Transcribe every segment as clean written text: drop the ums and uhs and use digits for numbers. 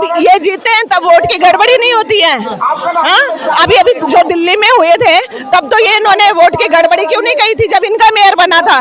जब ये जीते हैं तब वोट की गड़बड़ी नहीं होती है। हाँ, अभी अभी जो दिल्ली में हुए थे तब तो ये इन्होंने वोट की गड़बड़ी क्यों नहीं कही थी जब इनका मेयर बना था।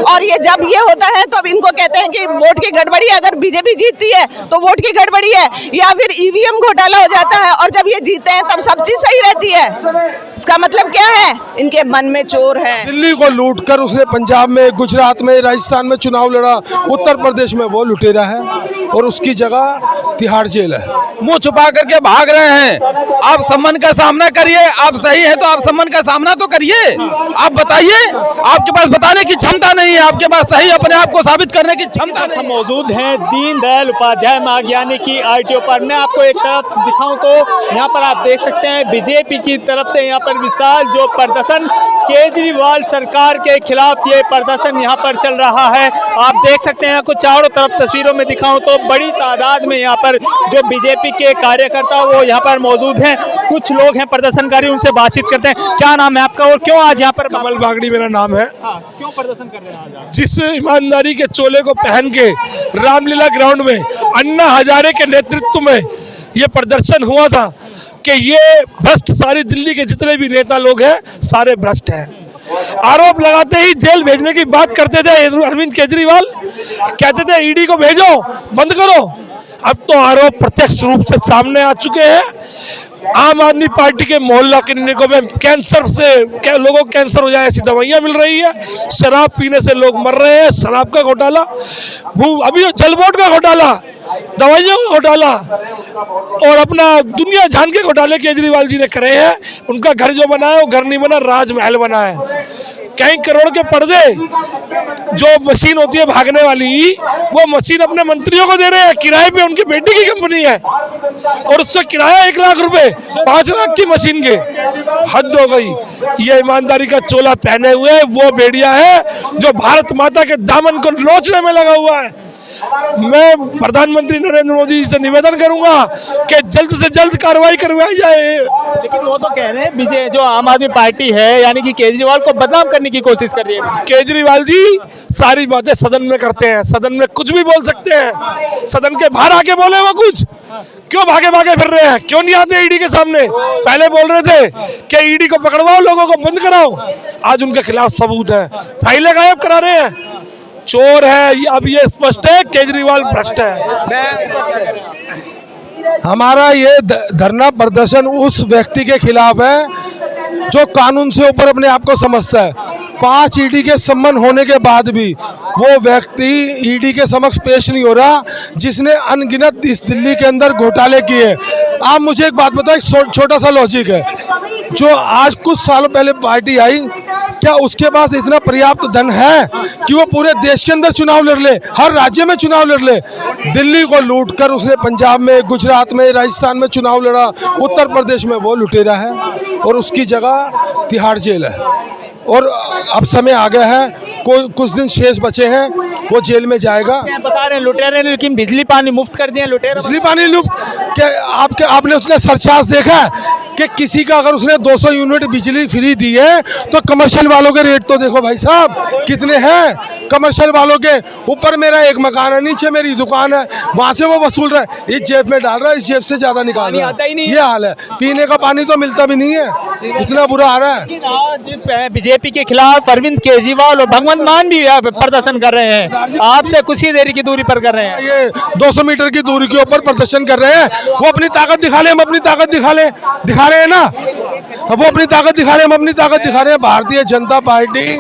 और ये जब ये होता है तो अब इनको कहते हैं कि वोट की गड़बड़ी है, अगर बीजेपी जीतती है तो वोट की गड़बड़ी है, या फिर ईवीएम घोटाला हो जाता है और जब ये जीते हैं तब सब चीज सही रहती है। इसका मतलब क्या है? इनके मन में चोर है। दिल्ली को लूटकर उसने पंजाब में, गुजरात में, राजस्थान में चुनाव लड़ा, उत्तर प्रदेश में वो लुटेरा है और उसकी जगह तिहाड़ जेल है। मुंह छुपा करके भाग रहे हैं। आप सम्मान का सामना करिए, आप सही है तो आप सम्मान का सामना तो करिए। आप बताइए, आपके पास बताने की क्षमता नहीं है, आपके पास सही अपने आप को साबित करने की क्षमता नहीं। मौजूद हैं दीनदयाल उपाध्याय मार्ग यानी कि आरटीओ पर। मैं आपको एक तरफ दिखाऊं तो यहाँ पर आप देख सकते हैं बीजेपी की तरफ से यहाँ पर विशाल जो प्रदर्शन, केजरीवाल सरकार के खिलाफ ये प्रदर्शन यहाँ पर चल रहा है। आप देख सकते हैं कुछ चारों तरफ तस्वीरों में दिखाऊं तो बड़ी तादाद में यहाँ पर जो बीजेपी के कार्यकर्ता वो यहाँ पर मौजूद हैं। कुछ लोग हैं प्रदर्शनकारी, उनसे बातचीत करते हैं। क्या नाम है आपका और क्यों आज यहाँ पर? कमल बागड़ी मेरा नाम है। हाँ, क्यों प्रदर्शन कर रहे हैं आज आप? जिस ईमानदारी के चोले को पहन के रामलीला ग्राउंड में अन्ना हजारे के नेतृत्व में ये प्रदर्शन हुआ था कि ये भ्रष्ट, सारी दिल्ली के जितने भी नेता लोग हैं सारे भ्रष्ट हैं। आरोप लगाते ही जेल भेजने की बात करते थे अरविंद केजरीवाल, कहते थे ईडी को भेजो, बंद करो। अब तो आरोप प्रत्यक्ष रूप से सामने आ चुके हैं। आम आदमी पार्टी के मोहल्ला क्लिनिकों में कैंसर से लोगों को कैंसर हो जाए ऐसी दवाइयां मिल रही है। शराब पीने से लोग मर रहे हैं, शराब का घोटाला, अभी जल बोर्ड का घोटाला, दवाइयों का घोटाला और अपना दुनिया जान के घोटाले केजरीवाल जी ने करे हैं। उनका घर जो बना है वो घर नहीं बना, राजमहल बना है। कई करोड़ के पर्दे, जो मशीन होती है भागने वाली, वो मशीन अपने मंत्रियों को दे रहे हैं किराए पे। उनकी बेटी की कंपनी है और उसका किराया 1 लाख रुपए, 5 लाख की मशीन के। हद हो गई। ये ईमानदारी का चोला पहने हुए वो भेड़िया है जो भारत माता के दामन को नोचने में लगा हुआ है। मैं प्रधानमंत्री नरेंद्र मोदी जी से निवेदन करूंगा कि जल्द से जल्द कार्रवाई करवाई जाए। लेकिन वो तो कह रहे हैं बीजेपी जो आम आदमी पार्टी है यानी कि केजरीवाल को बदनाम करने की कोशिश कर रही है। केजरीवाल जी सारी बातें सदन में करते हैं, सदन में कुछ भी बोल सकते हैं। सदन के बाहर आके बोले वो कुछ, क्यों भागे भागे फिर रहे हैं? क्यों नहीं आते ईडी के सामने? पहले बोल रहे थे कि ईडी को पकड़वाओ, लोगों को बंद कराओ। आज उनके खिलाफ सबूत है, फाइलें गायब करा रहे हैं। चोर है, अब ये स्पष्ट है केजरीवाल भ्रष्ट है। हमारा ये धरना प्रदर्शन उस व्यक्ति के खिलाफ है जो कानून से ऊपर अपने आप को समझता है। 5 ईडी के सम्मन होने के बाद भी वो व्यक्ति ईडी के समक्ष पेश नहीं हो रहा जिसने अनगिनत इस दिल्ली के अंदर घोटाले किए। आप मुझे एक बात बताओ, एक छोटा सा लॉजिक है। जो आज कुछ सालों पहले पार्टी आई, क्या उसके पास इतना पर्याप्त धन है कि वो पूरे देश के अंदर चुनाव लड़ ले, हर राज्य में चुनाव लड़ ले? दिल्ली को लूटकर उसने पंजाब में, गुजरात में, राजस्थान में चुनाव लड़ा, उत्तर प्रदेश में वो लुटेरा है और उसकी जगह तिहाड़ जेल है। और अब समय आ गया है, कुछ दिन शेष बचे हैं, वो जेल में जाएगा। बता रहे हैं लुटेरे ने लेकिन बिजली पानी मुफ्त कर दिया। लुटेरे बिजली पानी क्या आपने उसका सरचार्ज देखा है कि किसी का अगर उसने 200 यूनिट बिजली फ्री दी है तो कमर्शियल वालों के रेट तो देखो भाई साहब कितने हैं। कमर्शियल वालों के ऊपर मेरा एक मकान है, नीचे मेरी दुकान है, वहाँ से वो वसूल रहा है, इस जेब में डाल रहा है, इस जेब से ज्यादा निकाल रहा है। ये हाल है। पीने का पानी तो मिलता भी नहीं है, इतना बुरा आ रहा है। आज बीजेपी के खिलाफ अरविंद केजरीवाल और भगवंत मान भी प्रदर्शन कर रहे हैं, आपसे कुछ ही देरी की दूरी पर कर रहे हैं। ये 200 मीटर की दूरी के ऊपर प्रदर्शन कर रहे हैं। वो अपनी ताकत दिखा ले, हम अपनी ताकत दिखा रहे हैं ना। अब वो अपनी ताकत दिखा रहे हैं, हम अपनी ताकत दिखा रहे हैं। भारतीय जनता पार्टी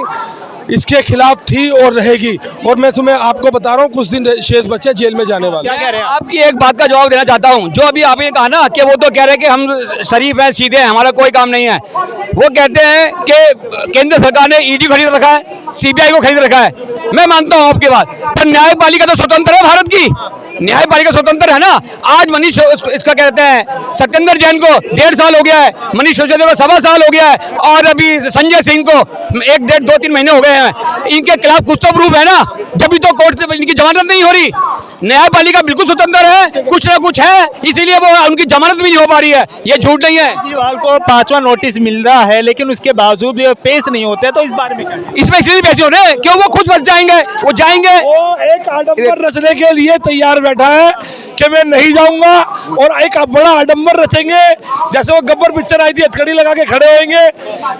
इसके खिलाफ थी और रहेगी। और मैं तुम्हें आपको बता रहा हूँ कुछ दिन शेष बच्चे जेल में जाने वाले। क्या कह रहे हैं? आपकी एक बात का जवाब देना चाहता हूँ। जो अभी आपने कहा ना कि वो तो कह रहे हैं कि हम शरीफ हैं, सीधे हैं, हमारा कोई काम नहीं है। वो कहते हैं कि केंद्र सरकार ने ईडी खरीद रखा है, सीबीआई को खरीद रखा है। मैं मानता हूँ आपकी बात, पर न्यायपालिका तो स्वतंत्र है भारत की। न्यायपालिका स्वतंत्र है ना। आज मनीष इसका कहते हैं सत्येंद्र जैन को 1.5 साल हो गया है, मनीष सिसोदिया को 1.25 साल हो गया है और अभी संजय सिंह को 1, 1.5, 2, 3 महीने हो गए हैं। इनके खिलाफ कुछ तो प्रूफ है ना, जब भी तो कोर्ट से इनकी जमानत नहीं हो रही। न्यायपालिका बिल्कुल स्वतंत्र है, कुछ ना कुछ है, इसीलिए वो उनकी जमानत भी नहीं हो पा रही है। ये झूठ नहीं है। केजरीवाल को 5वां नोटिस मिल रहा है लेकिन उसके बावजूद ये पेश नहीं होते, तो इस बारे में क्या? इसमें इसलिए पेश हो रहे हैं क्यों वो खुद फंस जाएंगे, वो जाएंगे। वो एक आडंबर रचने के लिए तैयार बैठा है कि मैं नहीं जाऊंगा, और एक बड़ा आडंबर रचेंगे। जैसे वो गब्बर पिक्चर आई थी, हथकड़ी लगा के खड़े होंगे,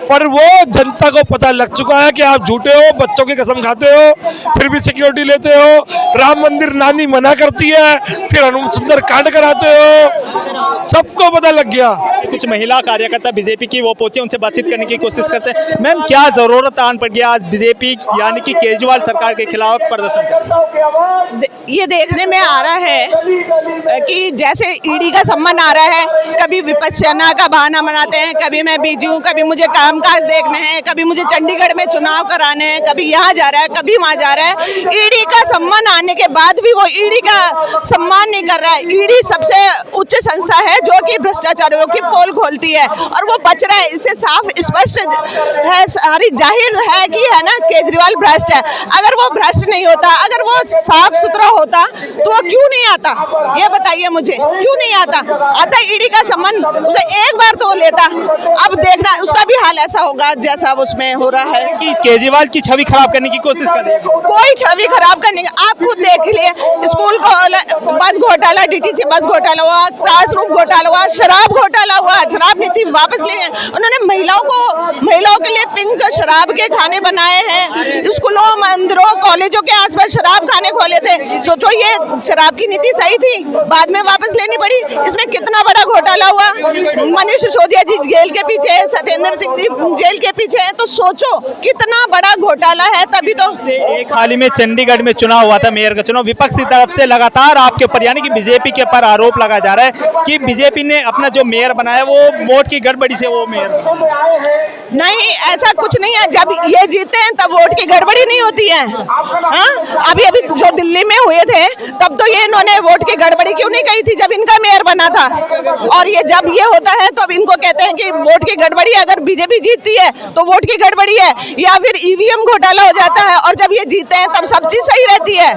पर वो जनता को पता लग चुका है कि आप झूठे हो, बच्चों की कसम खाते हो, फिर भी सिक्योरिटी लेते हो, राम मंदिर नानी मना करती है, फिर हनुमान सुंदर कांड कराते हो, सबको पता लग गया। कुछ महिला कार्यकर्ता बीजेपी की वो पहुंचे, उनसे बातचीत करने की कोशिश करते हैं। मैम, क्या जरूरत आन पड़ गया आज बीजेपी यानी कि केजरीवाल सरकार के खिलाफ प्रदर्शन करने? ये देखने में आ रहा है कि जैसे ईडी का सम्मान आ रहा है, कभी विपश्यना का बहाना बनाते हैं, कभी मैं बिजी हूँ, कभी मुझे कामकाज देखने हैं, कभी मुझे चंडीगढ़ में चुनाव कराने हैं, कभी यहाँ जा रहा है, कभी वहाँ जा रहा है। ईडी का सम्मान आने के बाद भी वो ईडी का सम्मान नहीं कर रहा है। ईडी सबसे उच्च संस्था है जो कि भ्रष्टाचारियों की पोल खोलती है, और वो बच रहा है। इससे साफ स्पष्ट है, सारी जाहिर है कि है ना, केजरीवाल भ्रष्ट है। अगर वो भ्रष्ट नहीं होता, अगर वो साफ सुथरा होता, तो वो क्यों नहीं आता? ये बताइए मुझे, क्यों नहीं आता? आता ईडी का सम्मान, उसे एक बार तो लेता। अब देखना उसका भी हाल ऐसा होगा जैसा उसमें हो रहा है कि केजरीवाल की छवि खराब करने की कोशिश कर रहे हैं। कोई छवि खराब करने का, आप खुद देख लिए, स्कूल बस घोटाला, डीटीसी बस घोटाला हुआ, क्लासरूम घोटाला हुआ, शराब घोटाला हुआ, शराब नीति वापस लिए। उन्होंने महिलाओं के लिए पिंक शराब के खाने बनाए हैं, स्कूलों, मंदिरों, कॉलेजों के आसपास शराब खाने खोले थे। सोचो ये शराब की नीति सही थी, बाद में वापस लेनी पड़ी। इसमें कितना बड़ा घोटाला हुआ। मनीष सिसोदिया जी जेल के पीछे है, सत्येंद्र सिंह जी जेल के पीछे है, तो सोचो कितना बड़ा घोटाला है। तभी तो एक हाल ही में चंडीगढ़ में चुनाव हुआ था, मेयर का चुनाव, विपक्ष की तरफ से लगातार आपके ऊपर यानी कि बीजेपी के ऊपर आरोप लगाया जा रहा है कि बीजेपी ने अपना जो मेयर बनाया वो वोट की गड़बड़ी से वो मेयर। नहीं, ऐसा कुछ नहीं है। जब ये जीते हैं तब वोट की गड़बड़ी नहीं होती है। हाँ, अभी जो दिल्ली में हुए थे तब तो ये इन्होंने वोट की गड़बड़ी क्यों नहीं कही थी जब इनका मेयर बना था। और ये जब ये होता है तो अब इनको कहते हैं कि वोट की गड़बड़ी, अगर बीजेपी जीतती है तो वोट की गड़बड़ी है, या फिर ईवीएम घोटाला हो जाता है, और जब ये जीते हैं तब सब चीज सही रहती है।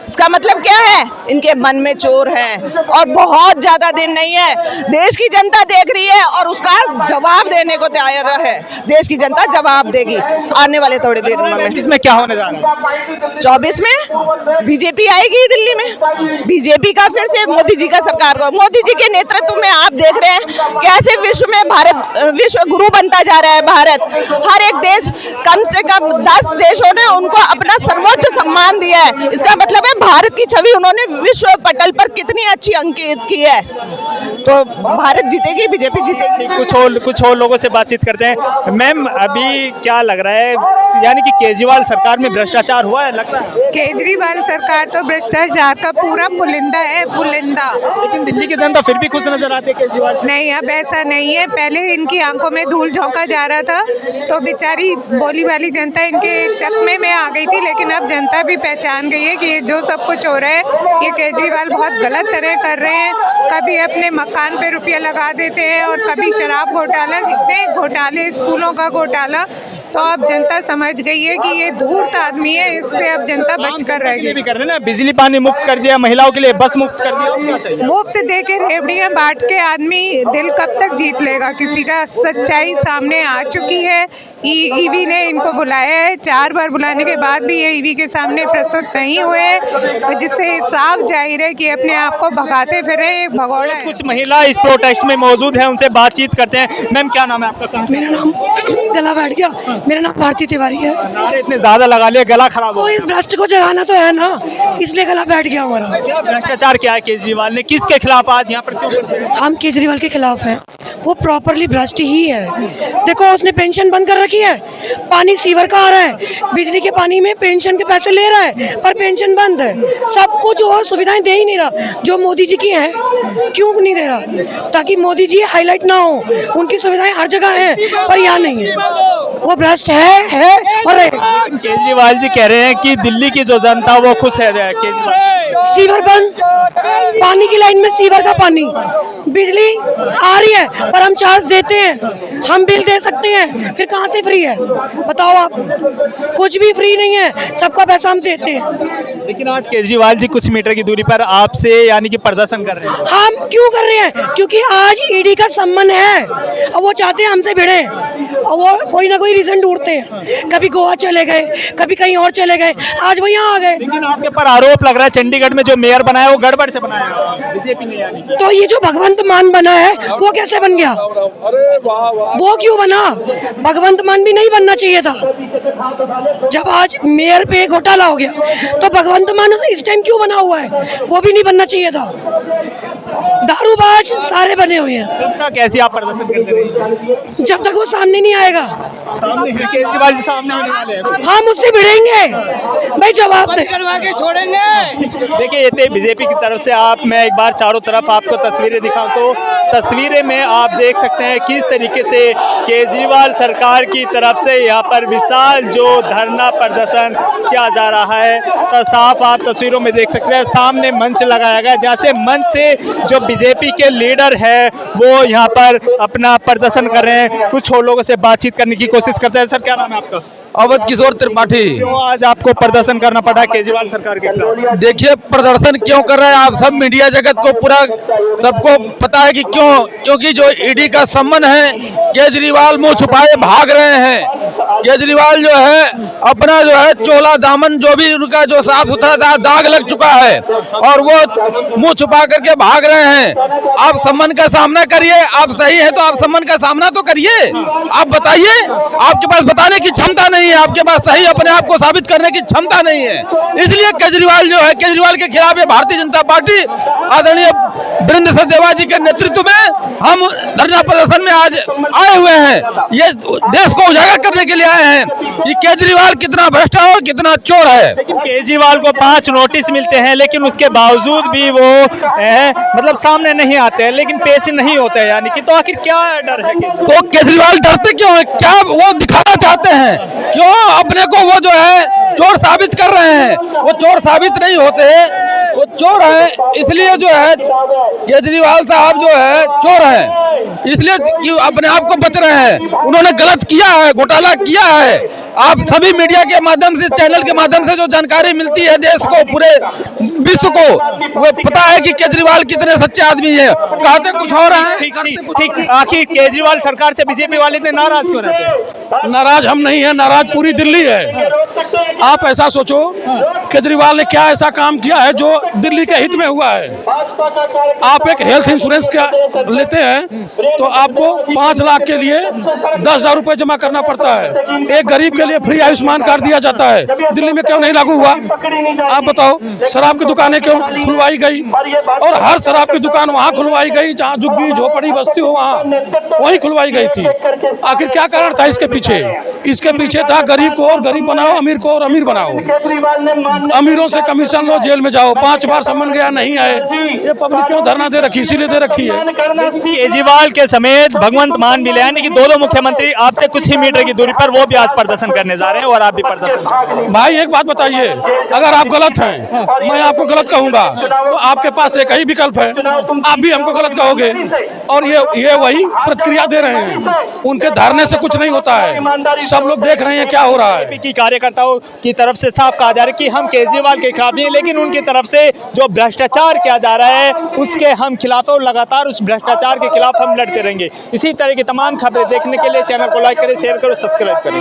इसका मतलब क्या है? इनके मन में चोर है, और बहुत ज्यादा दिन नहीं है। देश की जनता देख रही है और उसका जवाब देने को तैयार है। देश की जनता जवाब देगी आने वाले थोड़ी देर में। इसमें क्या होने जा रहा है? 24 में बीजेपी आएगी दिल्ली में। बीजेपी का फिर से मोदी जी का सरकार को, मोदी जी के नेतृत्व में आप देख रहे हैं कैसे विश्व में भारत विश्व गुरु बनता जा रहा है। भारत, हर एक देश, कम से कम 10 देशों ने उनको अपना सर्वोच्च सम्मान दिया है। इसका मतलब है भारत की छवि उन्होंने विश्व पटल पर कितनी अच्छी अंकित की है। तो भारत जीतेगी, बीजेपी जीतेगी। कुछ और लोगों से बातचीत करते हैं। मैम, अभी क्या लग रहा है, यानी कि केजरीवाल सरकार में भ्रष्टाचार हुआ है, लग रहा है? केजरीवाल सरकार तो भ्रष्टाचार का पूरा पुलिंदा है, पुलिंदा। लेकिन दिल्ली की जनता फिर भी खुश नजर आती है केजरीवाल से। नहीं, अब ऐसा नहीं है। पहले इनकी आंखों में धूल झोंका जा रहा था तो बेचारी बोली वाली जनता इनके चकमे में आ गई थी, लेकिन अब जनता भी पहचान गई है कि ये जो सब कुछ हो रहा है ये केजरीवाल बहुत गलत तरह कर रहे हैं। कभी अपने मकान पे रुपया लगा देते हैं और कभी शराब घोटाला, इतने घोटाले, स्कूलों का घोटाला। तो अब जनता समझ गई है कि ये धूर्त आदमी है, इससे अब जनता बच कर रहेगी। भी कर रहे हैं ना, बिजली पानी मुफ्त कर दिया, महिलाओं के लिए बस मुफ्त कर दिया, क्या चाहिए? मुफ्त दे के रेवड़ियाँ बांट के आदमी दिल कब तक जीत लेगा किसी का? सच्चाई सामने आ चुकी है। ईवी ने इनको बुलाया है, 4 बार बुलाने के बाद भी ये ईवी के सामने प्रस्तुत नहीं हुए, जिससे साफ जाहिर है कि अपने आप को भगाते फिर रहे एक भगोड़ा है। कुछ महिला इस प्रोटेस्ट में मौजूद है, उनसे बातचीत करते हैं। मैम, क्या नाम है आपका? कहाँ से? मेरा नाम गला बैठ गया। मेरा नाम भारती तिवारी है। नारे इतने ज्यादा लगा लिए, गला खराब हो तो इस भ्रष्ट को जगाना तो है ना, इसलिए गला बैठ गया हमारा। गया। भ्रष्टाचार क्या है केजरीवाल ने, किसके खिलाफ आज यहाँ पर क्यों करते हैं? हम केजरीवाल के खिलाफ हैं। वो प्रॉपरली भ्रष्ट ही है। देखो, उसने पेंशन बंद कर रखी है, पानी सीवर का आ रहा है, बिजली के पानी में पेंशन के पैसे ले रहा है, पर पेंशन बंद है। सब कुछ और सुविधाएं दे ही नहीं रहा जो मोदी जी की हैं। क्यों नहीं दे रहा? ताकि मोदी जी हाईलाइट ना हो। उनकी सुविधाएं हर जगह हैं पर यहाँ नहीं है। वो भ्रष्ट है और रहेगा। केजरीवाल जी कह रहे हैं कि दिल्ली की जो जनता वो खुश है। केजरीवाल सीवर बंद, पानी की लाइन में सीवर का पानी, बिजली आ रही है पर हम चार्ज देते हैं, हम बिल दे सकते हैं, फिर कहाँ से फ्री है बताओ आप? कुछ भी फ्री नहीं है, सबका पैसा हम देते हैं। लेकिन आज केजरीवाल जी कुछ मीटर की दूरी पर आपसे यानी कि प्रदर्शन कर रहे हैं। हम क्यों कर रहे हैं? क्योंकि आज ईडी का सम्मान है और वो चाहते हैं हमसे भिड़े। और वो कोई ना कोई रीजन ढूंढते हैं, कभी गोवा चले गए, कभी कहीं और चले गए, आज वो यहाँ आ गए। लेकिन आपके पर आरोप लग रहा है चंडीगढ़ में जो मेयर बनाया वो गड़बड़ से बनाया बीजेपी ने, यानी कि तो ये जो भगवंत मान बना है वो कैसे बन गया? वो क्यों बना? भगवंत मान भी नहीं बनना चाहिए था। जब आज मेयर पे घोटाला हो गया तो भगवंत मान इस टाइम क्यों बना हुआ है? वो भी नहीं बनना चाहिए था। दारूबाज सारे बने हुए हैं। तब तक कैसे आप प्रदर्शन करते रहिए? जब तक वो सामने नहीं आएगा सामने केजरीवाल जी सामने आने वाले हैं। हम उससे भिड़ेंगे भाई, जवाब दे। देखिए ये थे बीजेपी की तरफ से। आप मैं एक बार चारों तरफ आपको तस्वीरें दिखाऊं तो तस्वीरें में आप देख सकते हैं किस तरीके से केजरीवाल सरकार की तरफ से यहाँ पर विशाल जो धरना प्रदर्शन किया जा रहा है। तो साफ आप तस्वीरों में देख सकते हैं सामने मंच लगाया गया, जैसे मंच से जो बीजेपी के लीडर है वो यहाँ पर अपना प्रदर्शन कर रहे हैं, कुछ और लोगों से बातचीत करने की कोशिश करते हैं। सर क्या नाम है आपका? अवध किशोर त्रिपाठी। क्यों आज आपको प्रदर्शन करना पड़ा केजरीवाल सरकार के खिलाफ? देखिए प्रदर्शन क्यों कर रहे हैं आप सब, मीडिया जगत को पूरा सबको पता है कि क्यों, क्योंकि जो ईडी का सम्मन है केजरीवाल मुंह छुपाए भाग रहे हैं। केजरीवाल जो है अपना जो है चोला दामन जो भी उनका जो साफ सुथरा था दाग लग चुका है और वो मुंह छुपा करके भाग रहे हैं। आप सम्मन का सामना करिए, आप सही है तो आप सम्मन का सामना तो करिए। आप बताइए, आपके पास बताने की क्षमता नहीं है, आपके पास सही अपने आप को साबित करने की क्षमता नहीं है। इसलिए केजरीवाल जो है, केजरीवाल के खिलाफ ये भारतीय जनता पार्टी आदरणीय वीरेंद्र सचदेवा जी के नेतृत्व में हम धरना प्रदर्शन में आज आए हुए हैं। ये देश को उजागर करने के लिए आए हैं कि केजरीवाल कितना भ्रष्ट है और कितना चोर है। लेकिन केजरीवाल को 5 नोटिस मिलते हैं, लेकिन उसके बावजूद भी वो मतलब सामने नहीं आते हैं, लेकिन पेश नहीं होते हैं, यानी कि तो आखिर क्या डर है? तो केजरीवाल डरते क्यों है? क्या वो दिखाना चाहते हैं? क्यों अपने को वो जो है चोर साबित कर रहे हैं? वो चोर साबित नहीं होते, वो चोर है। इसलिए जो है केजरीवाल साहब जो है चोर है, इसलिए कि अपने आप को बच रहे हैं। उन्होंने गलत किया है, घोटाला किया है। आप सभी मीडिया के माध्यम से, चैनल के माध्यम से जो जानकारी मिलती है देश को, पूरे विश्व को, वो पता है कि केजरीवाल कितने सच्चे आदमी है। कहते कुछ और हैं। ठीक। आखिर केजरीवाल सरकार से बीजेपी वाले इतने नाराज क्यों रहते हैं? नाराज हम नहीं है, नाराज पूरी दिल्ली है। आप ऐसा सोचो केजरीवाल ने क्या ऐसा काम किया है जो दिल्ली के हित में हुआ है। आप एक हेल्थ इंश्योरेंस क्या लेते हैं तो आपको 5 लाख के लिए 10,000 रुपए जमा करना पड़ता है। एक गरीब के लिए फ्री आयुष्मान कार्ड दिया जाता है। दिल्ली में क्यों नहीं लागू हुआ? आप बताओ। शराब की दुकानें क्यों खुलवाई गई? और हर शराब की दुकान वहाँ खुलवाई गई जहाँ झुग्गी झोपड़ी बस्ती हो, वहाँ वही खुलवाई गई थी। आखिर क्या कारण था इसके पीछे? इसके पीछे था गरीब को और गरीब बनाओ, अमीर को और अमीर बनाओ। अमीरों से कमीशन लो, जेल में जाओ। 5 बार सम्मन गया, नहीं आए। ये पब्लिक क्यों धरना दे रखी? इसीलिए दे रखी है। केजरीवाल के समेत भगवंत मान भी ले, यानी कि दो मुख्यमंत्री आपसे कुछ ही मीटर की दूरी पर वो भी आज प्रदर्शन करने जा रहे हैं और आप भी प्रदर्शन। भाई एक बात बताइए, अगर आप गलत हैं, मैं आपको गलत कहूंगा तो आपके पास एक ही विकल्प है, आप भी हमको गलत कहोगे। और ये वही प्रतिक्रिया दे रहे हैं। उनके धरने से कुछ नहीं होता है, सब लोग देख रहे हैं क्या हो रहा है। बीजेपी की कार्यकर्ताओं की तरफ से साफ कहा जा रहा है कि हम केजरीवाल के खिलाफ नहीं, लेकिन उनकी तरफ से जो भ्रष्टाचार किया जा रहा है उसके हम खिलाफ और लगातार उस भ्रष्टाचार के खिलाफ हम लड़ते रहेंगे। इसी तरह की तमाम खबरें देखने के लिए चैनल को लाइक करें, शेयर करें, सब्सक्राइब करें।